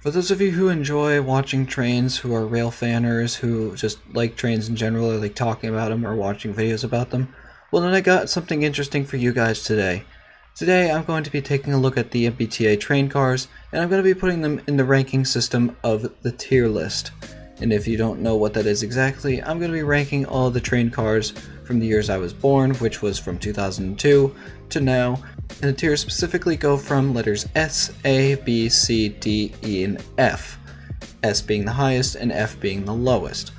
For those of you who enjoy watching trains, who are rail fanners, who just like trains in general, or like talking about them or watching videos about them, well then I got something interesting for you guys today. Today I'm going to be taking a look at the MBTA train cars, and I'm going to be putting them in the ranking system of the tier list. And if you don't know what that is exactly, I'm going to be ranking all the train cars from the years I was born, which was from 2002 to now, and the tiers specifically go from letters S, A, B, C, D, E, and F. S being the highest and F being the lowest.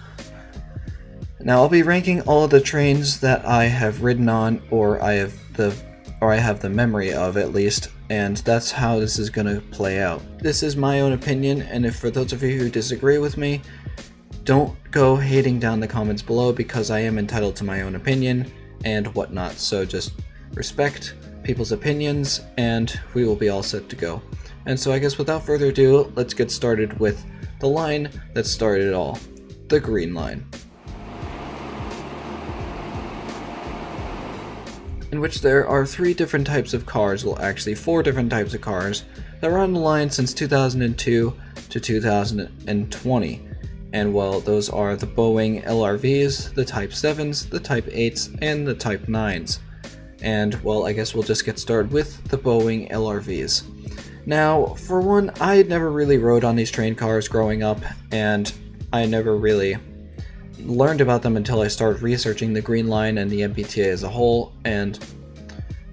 Now I'll be ranking all of the trains that I have ridden on, or I have the memory of at least, and that's how this is going to play out. This is my own opinion, and if for those of you who disagree with me, don't go hating down the comments below, because I am entitled to my own opinion and whatnot, so just respect people's opinions and we will be all set to go. And so I guess without further ado, let's get started with the line that started it all, the Green Line, in which there are three different types of cars, well actually four different types of cars, that were on the line since 2002 to 2020. And well, those are the Boeing LRVs, the Type 7s, the Type 8s, and the Type 9s. And well, I guess we'll just get started with the Boeing LRVs. Now, for one, I never really rode on these train cars growing up, and I never really learned about them until I started researching the Green Line and the MBTA as a whole, and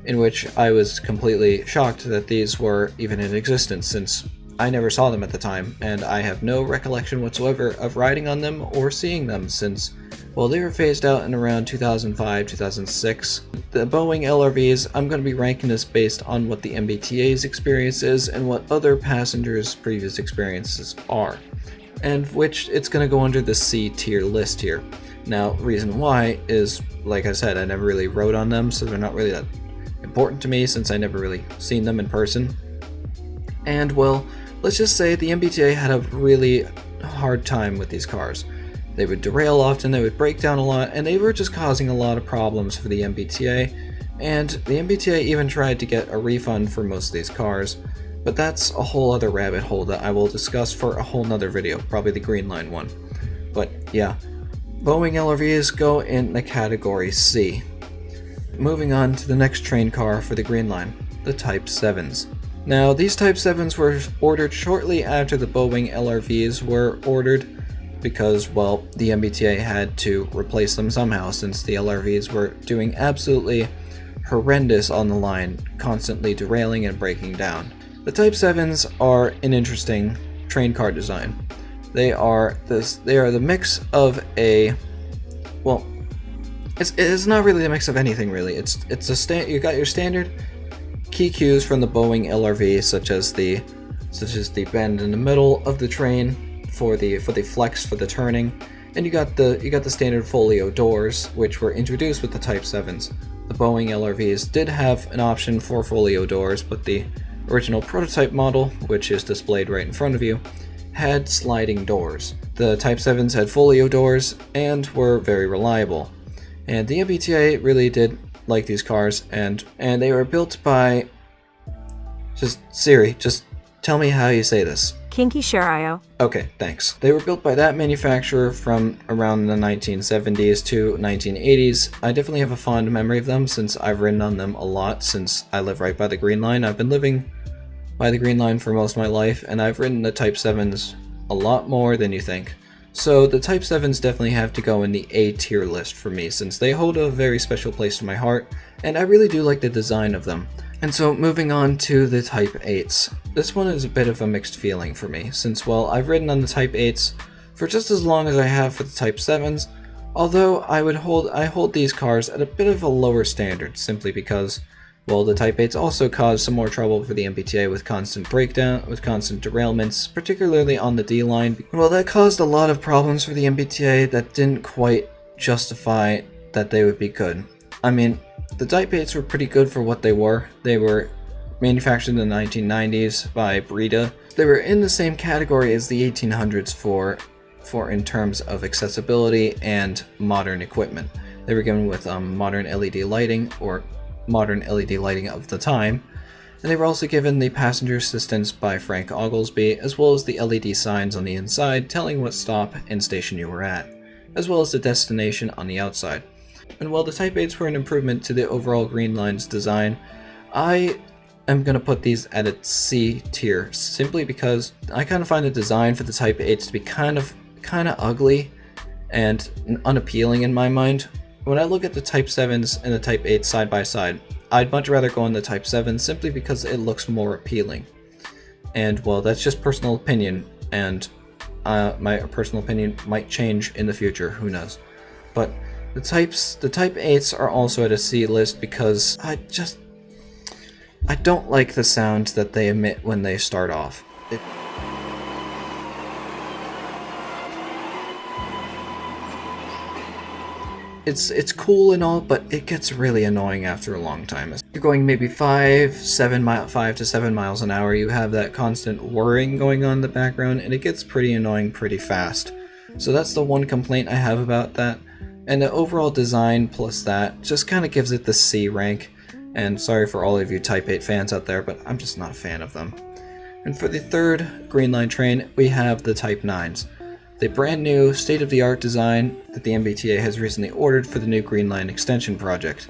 in which I was completely shocked that these were even in existence, since I never saw them at the time, and I have no recollection whatsoever of riding on them or seeing them since, well, they were phased out in around 2005, 2006. The Boeing LRVs, I'm going to be ranking this based on what the MBTA's experience is and what other passengers' previous experiences are, and which it's going to go under the C tier list here. Now, reason why is, like I said, I never really rode on them, so they're not really that important to me since I never really seen them in person. And well, let's just say the MBTA had a really hard time with these cars. They would derail often, they would break down a lot, and they were just causing a lot of problems for the MBTA, and the MBTA even tried to get a refund for most of these cars, but that's a whole other rabbit hole that I will discuss for a whole nother video, probably the Green Line one. But yeah, Boeing LRVs go in the category C. Moving on to the next train car for the Green Line, the Type 7s. Now, these Type 7s were ordered shortly after the Boeing LRVs were ordered because, well, the MBTA had to replace them somehow since the LRVs were doing absolutely horrendous on the line, constantly derailing and breaking down. The Type 7s are an interesting train car design. They are the mix of a, well, it's not really a mix of anything really. You got your standard key cues from the Boeing LRV, such as the bend in the middle of the train for the flex for the turning, and you got the standard folio doors, which were introduced with the Type 7s. The Boeing LRVs did have an option for folio doors, but the original prototype model, which is displayed right in front of you, had sliding doors. The Type 7s had folio doors and were very reliable. And the MBTA really did like these cars, and they were built by, just Siri, just tell me how you say this. Kinky Shirayo. Okay, thanks. They were built by that manufacturer from around the 1970s to 1980s. I definitely have a fond memory of them since I've ridden on them a lot since I live right by the Green Line. I've been living by the Green Line for most of my life, and I've ridden the Type 7s a lot more than you think. So the Type 7s definitely have to go in the A tier list for me, since they hold a very special place in my heart, and I really do like the design of them. And so moving on to the Type 8s. This one is a bit of a mixed feeling for me, since, well, I've ridden on the Type 8s for just as long as I have for the Type 7s, although I hold these cars at a bit of a lower standard, simply because, well, the Type 8s also caused some more trouble for the MBTA with constant derailments, particularly on the D line. Well, that caused a lot of problems for the MBTA that didn't quite justify that they would be good. I mean, the Type 8s were pretty good for what they were. They were manufactured in the 1990s by Breda. They were in the same category as the 1800s for in terms of accessibility and modern equipment. They were given with modern LED lighting, or modern LED lighting of the time, And they were also given the passenger assistance by Frank Oglesby, as well as the LED signs on the inside telling what stop and station you were at, as well as the destination on the outside. And while the Type 8s were an improvement to the overall Green Line's design, I am going to put these at a C tier, simply because I kind of find the design for the Type 8s to be kind of ugly and unappealing in my mind. When I look at the Type 7s and the Type 8s side by side, I'd much rather go on the Type 7 simply because it looks more appealing. And well, that's just personal opinion, and my personal opinion might change in the future, who knows. But the Type 8s are also at a C list because I don't like the sound that they emit when they start off. It's cool and all, but it gets really annoying after a long time. You're going maybe 5 to 7 miles an hour, you have that constant whirring going on in the background, and it gets pretty annoying pretty fast. So that's the one complaint I have about that. And the overall design plus that just kind of gives it the C rank. And sorry for all of you Type 8 fans out there, but I'm just not a fan of them. And for the third Green Line train, we have the Type 9s. The brand new state-of-the-art design that the MBTA has recently ordered for the new Green Line extension project.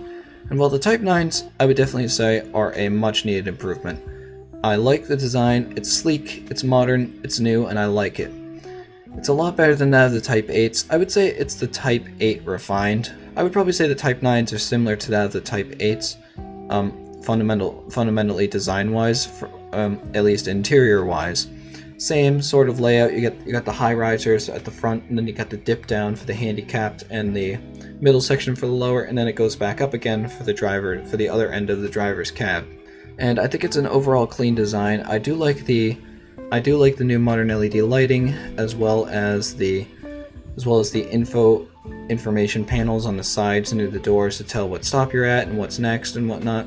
And while the Type 9s, I would definitely say, are a much-needed improvement. I like the design, it's sleek, it's modern, it's new, and I like it. It's a lot better than that of the Type 8s. I would say it's the Type 8 refined. I would probably say the Type 9s are similar to that of the Type 8s, fundamentally design-wise, at least interior-wise. Same sort of layout. You got the high risers at the front, and then you got the dip down for the handicapped and the middle section for the lower, and then it goes back up again for the driver, for the other end of the driver's cab. And I think it's an overall clean design. I do like the new modern LED lighting, as well as the information panels on the sides and near the doors to tell what stop you're at and what's next and whatnot,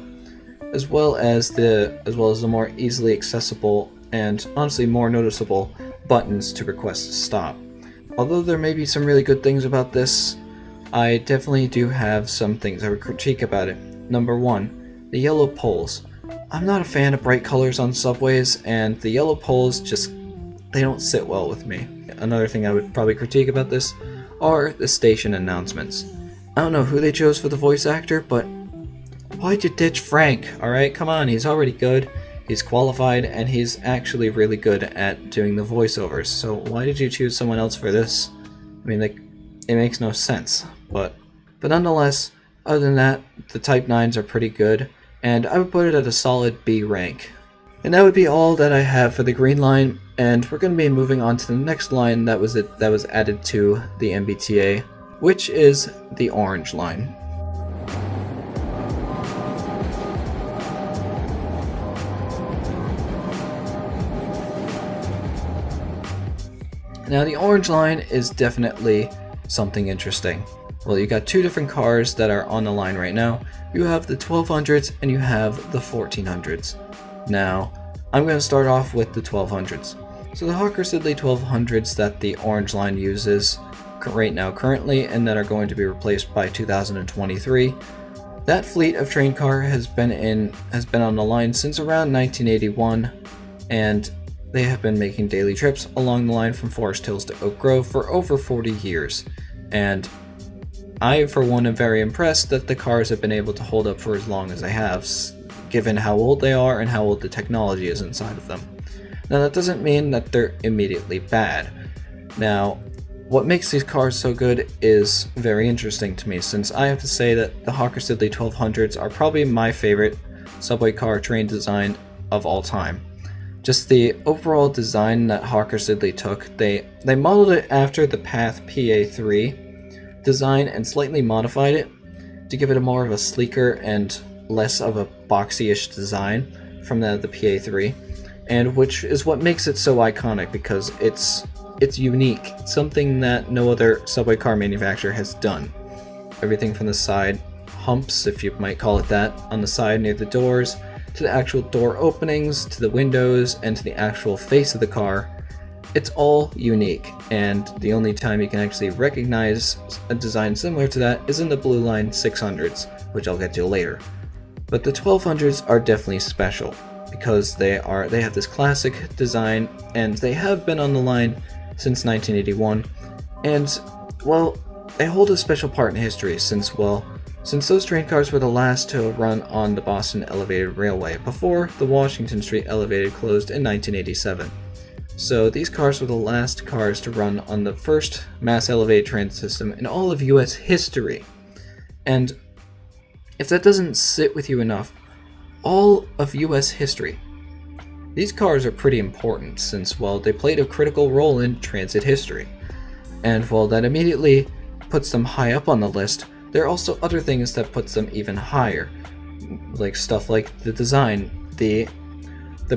as well as the more easily accessible and honestly more noticeable buttons to request a stop. Although there may be some really good things about this, I definitely do have some things I would critique about it. Number 1, the yellow poles. I'm not a fan of bright colors on subways, and the yellow poles they don't sit well with me. Another thing I would probably critique about this are the station announcements. I don't know who they chose for the voice actor, but why'd you ditch Frank? Alright, come on, he's already good. He's qualified, and he's actually really good at doing the voiceovers, so why did you choose someone else for this? I mean, it makes no sense, but nonetheless, other than that, the Type 9s are pretty good, and I would put it at a solid B rank. And that would be all that I have for the Green Line, and we're going to be moving on to the next line that was added to the MBTA, which is the Orange Line. Now, the Orange Line is definitely something interesting. Well, you got two different cars that are on the line right now. You have the 1200s and you have the 1400s. Now, I'm going to start off with the 1200s. So the Hawker Siddeley 1200s that the Orange Line uses right now currently, and that are going to be replaced by 2023. That fleet of train car has been on the line since around 1981, and they have been making daily trips along the line from Forest Hills to Oak Grove for over 40 years. And I, for one, am very impressed that the cars have been able to hold up for as long as they have, given how old they are and how old the technology is inside of them. Now, that doesn't mean that they're immediately bad. Now, what makes these cars so good is very interesting to me, since I have to say that the Hawker Siddeley 1200s are probably my favorite subway car train design of all time. Just the overall design that Hawker Siddeley took, they modeled it after the Path PA3 design and slightly modified it to give it a more of a sleeker and less of a boxy-ish design from the PA3, and which is what makes it so iconic, because it's unique. It's something that no other subway car manufacturer has done. Everything from the side humps, if you might call it that, on the side near the doors, to the actual door openings, to the windows, and to the actual face of the car. It's all unique, and the only time you can actually recognize a design similar to that is in the Blue Line 600s, which I'll get to later. But the 1200s are definitely special. because they have this classic design, and they have been on the line since 1981, and well, they hold a special part in history since those train cars were the last to run on the Boston Elevated Railway before the Washington Street Elevated closed in 1987. So these cars were the last cars to run on the first mass elevated transit system in all of US history. And if that doesn't sit with you enough, all of US history, these cars are pretty important since, well, they played a critical role in transit history. And while that immediately puts them high up on the list, there are also other things that puts them even higher, like stuff like the design, the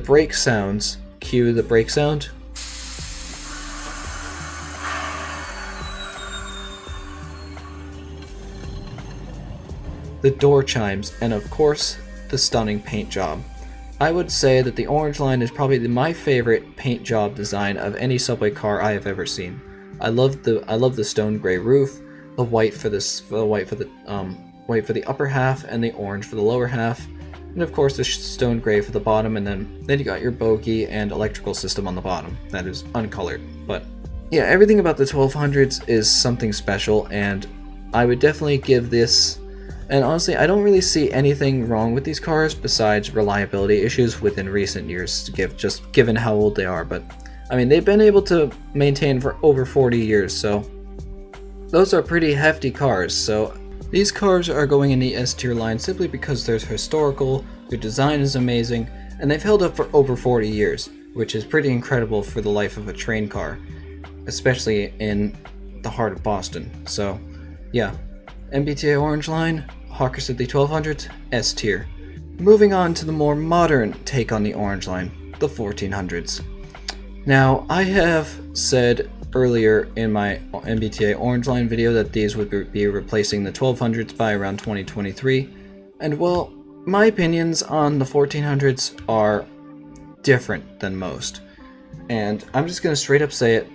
brake sounds. Cue the brake sound. The door chimes, and of course, the stunning paint job. I would say that the Orange Line is probably my favorite paint job design of any subway car I have ever seen. I love the stone gray roof, the white for the upper half, and the orange for the lower half, and of course the stone gray for the bottom, and then you got your bogie and electrical system on the bottom that is uncolored. But yeah, everything about the 1200s is something special, and I would definitely give this. And honestly, I don't really see anything wrong with these cars besides reliability issues within recent years, given how old they are. But I mean, they've been able to maintain for over 40 years, so those are pretty hefty cars. So these cars are going in the S tier line simply because they're historical, their design is amazing, and they've held up for over 40 years, which is pretty incredible for the life of a train car, especially in the heart of Boston. So yeah, MBTA Orange Line, Hawker Siddeley 1200s, S tier. Moving on to the more modern take on the Orange Line, the 1400s. Now, I have said earlier in my MBTA Orange Line video that these would be replacing the 1200s by around 2023, and well, my opinions on the 1400s are different than most. And I'm just going to straight up say it,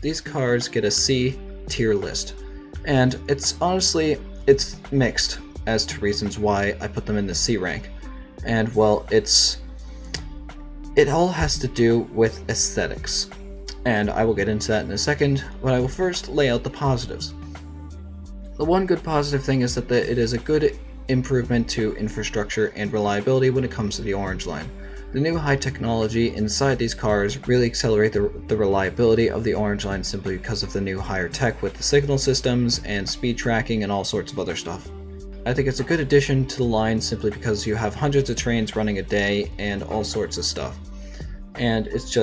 these cars get a C tier list. And it's honestly, it's mixed as to reasons why I put them in the C rank. And well, it all has to do with aesthetics. And I will get into that in a second, but I will first lay out the positives. The one good positive thing is that it is a good improvement to infrastructure and reliability when it comes to the Orange Line. The new high technology inside these cars really accelerate the reliability of the Orange Line simply because of the new higher tech with the signal systems and speed tracking and all sorts of other stuff. I think it's a good addition to the line simply because you have hundreds of trains running a day and all sorts of stuff. And it's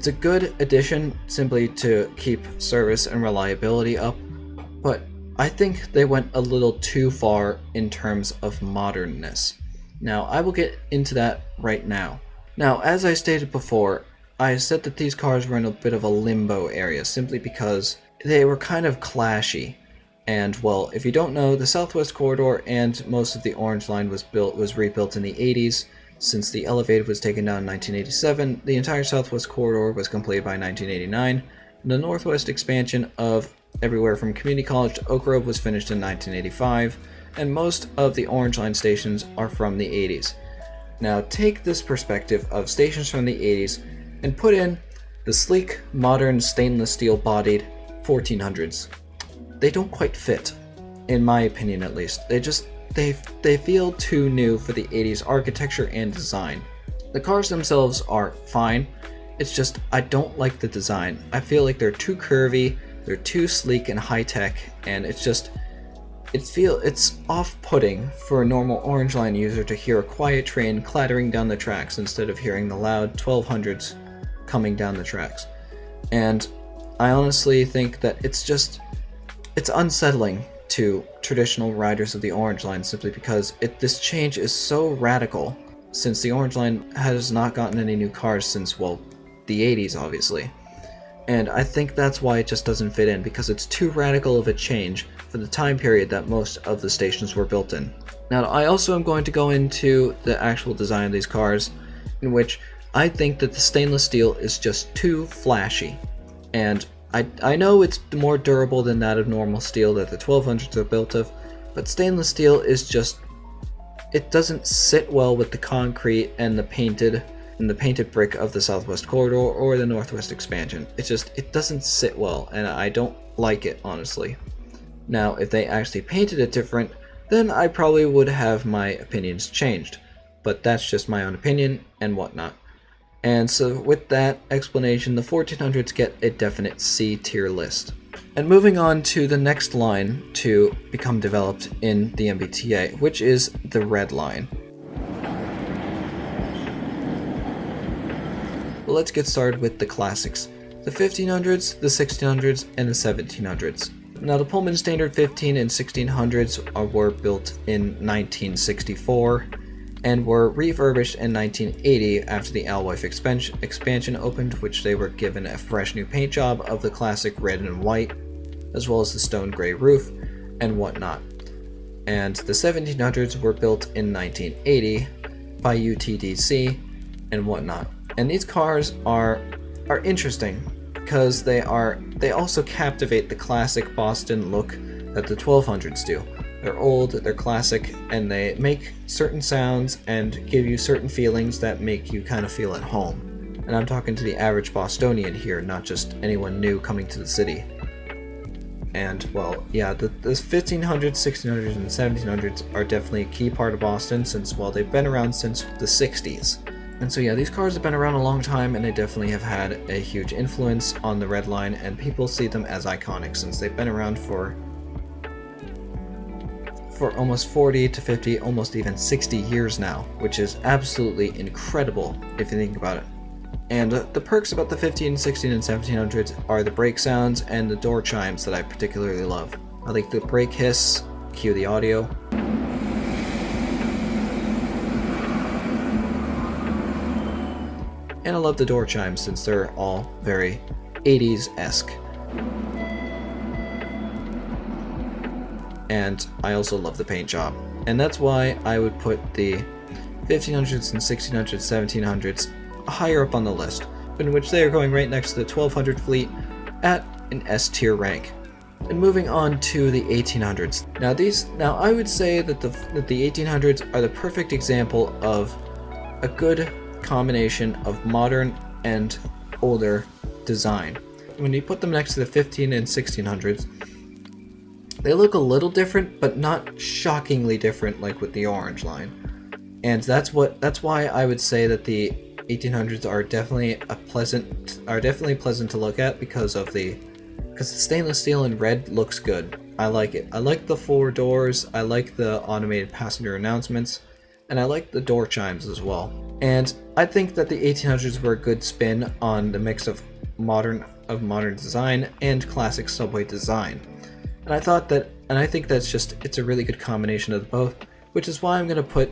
a good addition simply to keep service and reliability up, but I think they went a little too far in terms of modernness. Now, I will get into that right now. Now, as I stated before, I said that these cars were in a bit of a limbo area simply because they were kind of clashy. And, well, if you don't know, the Southwest Corridor and most of the Orange Line was rebuilt in the 80s. Since the elevated was taken down in 1987, the entire Southwest Corridor was completed by 1989, and the Northwest expansion of everywhere from Community College to Oak Grove was finished in 1985, and most of the Orange Line stations are from the 80s. Now take this perspective of stations from the 80s and put in the sleek, modern, stainless steel bodied 1400s. They don't quite fit, in my opinion at least. They feel too new for the 80s architecture and design. The cars themselves are fine, it's just I don't like the design. I feel like they're too curvy, they're too sleek and high-tech, and it's off-putting for a normal Orange Line user to hear a quiet train clattering down the tracks instead of hearing the loud 1200s coming down the tracks. And I honestly think that it's unsettling to traditional riders of the Orange Line simply because this change is so radical since the Orange Line has not gotten any new cars since, well, the 80s obviously. And I think that's why it just doesn't fit in, because it's too radical of a change for the time period that most of the stations were built in. Now, I also am going to go into the actual design of these cars, in which I think that the stainless steel is just too flashy. And I know it's more durable than that of normal steel that the 1200s are built of, but stainless steel is just it doesn't sit well with the concrete and the painted brick of the Southwest Corridor or the Northwest Expansion. It doesn't sit well, and I don't like it, honestly. Now, if they actually painted it different, then I probably would have my opinions changed. But that's just my own opinion and whatnot. And so with that explanation, the 1400s get a definite C tier list. And moving on to the next line to become developed in the MBTA, which is the red line. Well, let's get started with the classics. The 1500s, the 1600s, and the 1700s. Now, the Pullman Standard 15 and 1600s were built in 1964 and were refurbished in 1980 after the Alewife expansion opened, which they were given a fresh new paint job of the classic red and white, as well as the stone gray roof and whatnot. And the 1700s were built in 1980 by UTDC and whatnot. And these cars are interesting because they also captivate the classic Boston look that the 1200s do. They're old, they're classic, and they make certain sounds and give you certain feelings that make you kind of feel at home. And I'm talking to the average Bostonian here, not just anyone new coming to the city. And, well, yeah, the 1500s, 1600s, and 1700s are definitely a key part of Boston since, well, they've been around since the 60s. And so yeah, these cars have been around a long time, and they definitely have had a huge influence on the red line, and people see them as iconic since they've been around for almost 40 to 50, almost even 60 years now, which is absolutely incredible if you think about it. And the perks about the 15, 16, and 1700s are the brake sounds and the door chimes that I particularly love. I like the brake hiss, cue the audio. And I love the door chimes since they're all very 80s-esque. And I also love the paint job. And that's why I would put the 1500s and 1600s, 1700s higher up on the list, in which they are going right next to the 1200 fleet at an S tier rank. And moving on to the 1800s. Now I would say that the 1800s are the perfect example of a good combination of modern and older design. When you put them next to the 15 and 1600s, they look a little different, but not shockingly different like with the orange line. And that's why I would say that the 1800s are definitely pleasant to look at because the stainless steel in red looks good. I like it. I like the 4 doors, I like the automated passenger announcements, and I like the door chimes as well. And I think that the 1800s were a good spin on the mix of modern design and classic subway design. And I think it's a really good combination of both, which is why I'm going to put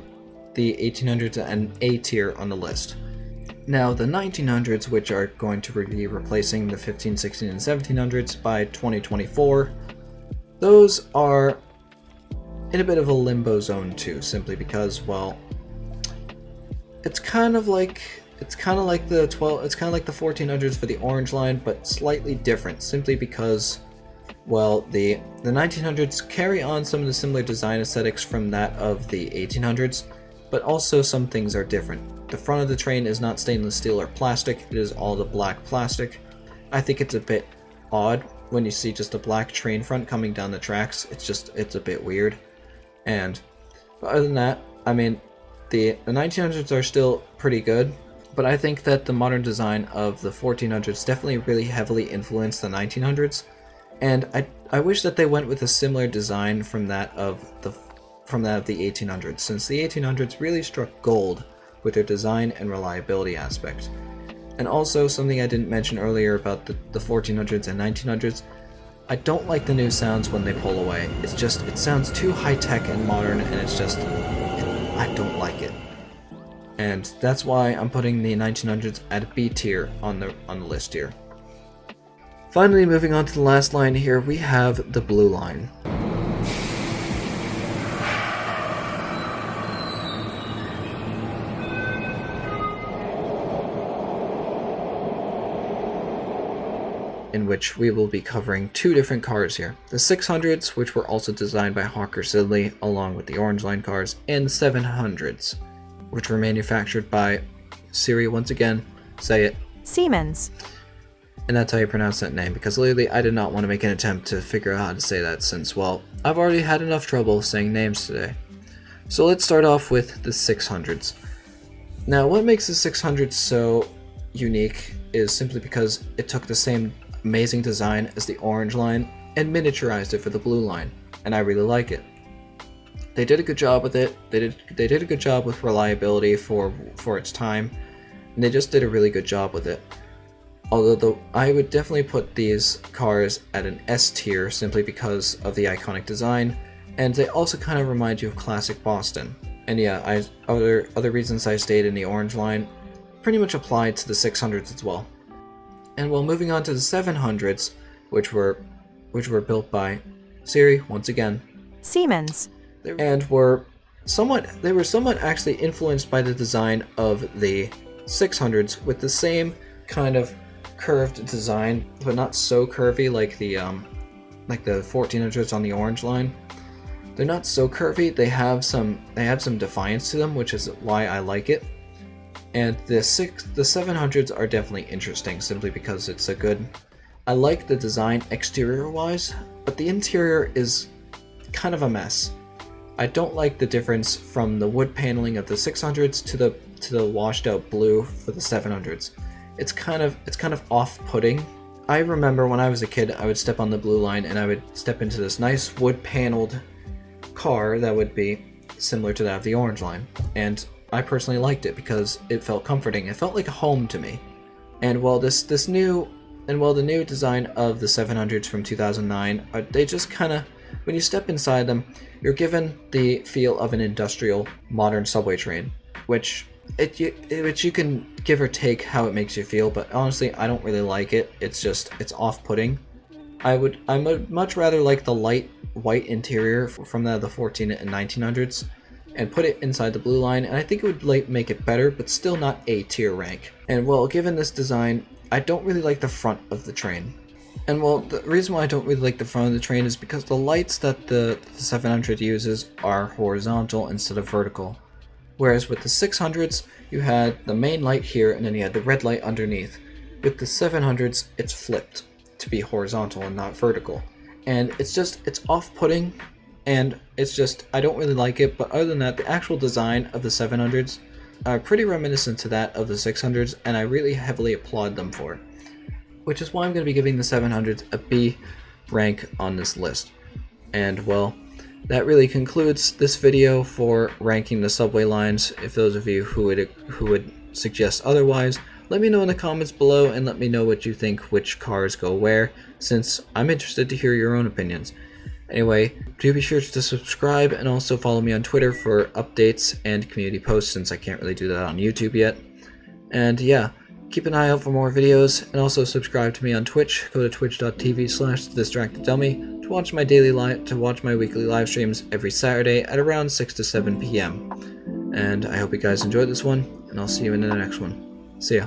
the 1800s and A tier on the list. Now, the 1900s, which are going to be replacing the 15, 16, and 1700s by 2024, those are in a bit of a limbo zone too, simply because, well, it's kind of like the 1400s for the orange line, but slightly different, simply because, well, the 1900s carry on some of the similar design aesthetics from that of the 1800s, but also some things are different. The front of the train is not stainless steel or plastic, it is all the black plastic. I think it's a bit odd when you see just a black train front coming down the tracks. It's a bit weird. And other than that, I mean, the 1900s are still pretty good, but I think that the modern design of the 1400s definitely really heavily influenced the 1900s, and I wish that they went with a similar design from that of the 1800s, since the 1800s really struck gold with their design and reliability aspect. And also, something I didn't mention earlier about the 1400s and 1900s, I don't like the new sounds when they pull away. It sounds too high-tech and modern, and I don't like it. And that's why I'm putting the 1900s at B tier on the list here. Finally, moving on to the last line here, we have the blue line. in which we will be covering two different cars here. The 600s, which were also designed by Hawker Siddeley, along with the Orange Line cars, and 700s, which were manufactured by, Siri once again, say it. Siemens. And that's how you pronounce that name, because lately I did not want to make an attempt to figure out how to say that since, well, I've already had enough trouble saying names today. So let's start off with the 600s. Now, what makes the 600s so unique is simply because it took the same amazing design as the Orange Line and miniaturized it for the Blue Line, and I really like it. They did a good job with it. They did a good job with reliability for its time, and they just did a really good job with it. Although I would definitely put these cars at an S tier simply because of the iconic design, and they also kind of remind you of classic Boston. And yeah, other reasons I stayed in the Orange Line pretty much applied to the 600s as well. And while moving on to the 700s, which were built by Siri once again, Siemens, and were somewhat actually influenced by the design of the 600s with the same kind of curved design, but not so curvy like the 1400s on the Orange Line. They're not so curvy. They have some defiance to them, which is why I like it. And the 700s are definitely interesting simply because it's a good. I like the design exterior wise, but the interior is kind of a mess. I don't like the difference from the wood paneling of the 600s to the washed out blue for the 700s. It's kind of off-putting. I remember when I was a kid, I would step on the Blue Line and I would step into this nice wood paneled car that would be similar to that of the Orange Line, and I personally liked it because it felt comforting. It felt like a home to me. And while the new design of the 700s from 2009, they just kind of, when you step inside them, you're given the feel of an industrial modern subway train, which you can give or take how it makes you feel, but honestly, I don't really like it. It's off-putting. I would much rather like the light white interior from the 14 and 1900s and put it inside the Blue Line, and I think it would make it better, but still not A tier rank. And well, given this design, I don't really like the front of the train. And well, the reason why I don't really like the front of the train is because the lights that the 700 uses are horizontal instead of vertical. Whereas with the 600s, you had the main light here and then you had the red light underneath. With the 700s, it's flipped to be horizontal and not vertical. And it's off-putting, and I don't really like it, but other than that, the actual design of the 700s are pretty reminiscent to that of the 600s, and I really heavily applaud them for it. Which is why I'm going to be giving the 700s a B rank on this list. And well, that really concludes this video for ranking the subway lines. If those of you who would suggest otherwise, let me know in the comments below and let me know what you think which cars go where, since I'm interested to hear your own opinions. Anyway, do be sure to subscribe and also follow me on Twitter for updates and community posts, since I can't really do that on YouTube yet. And yeah, keep an eye out for more videos, and also subscribe to me on Twitch. Go to twitch.tv/thedistracteddummy to watch my weekly live streams every Saturday at around 6 to 7 p.m. And I hope you guys enjoyed this one, and I'll see you in the next one. See ya.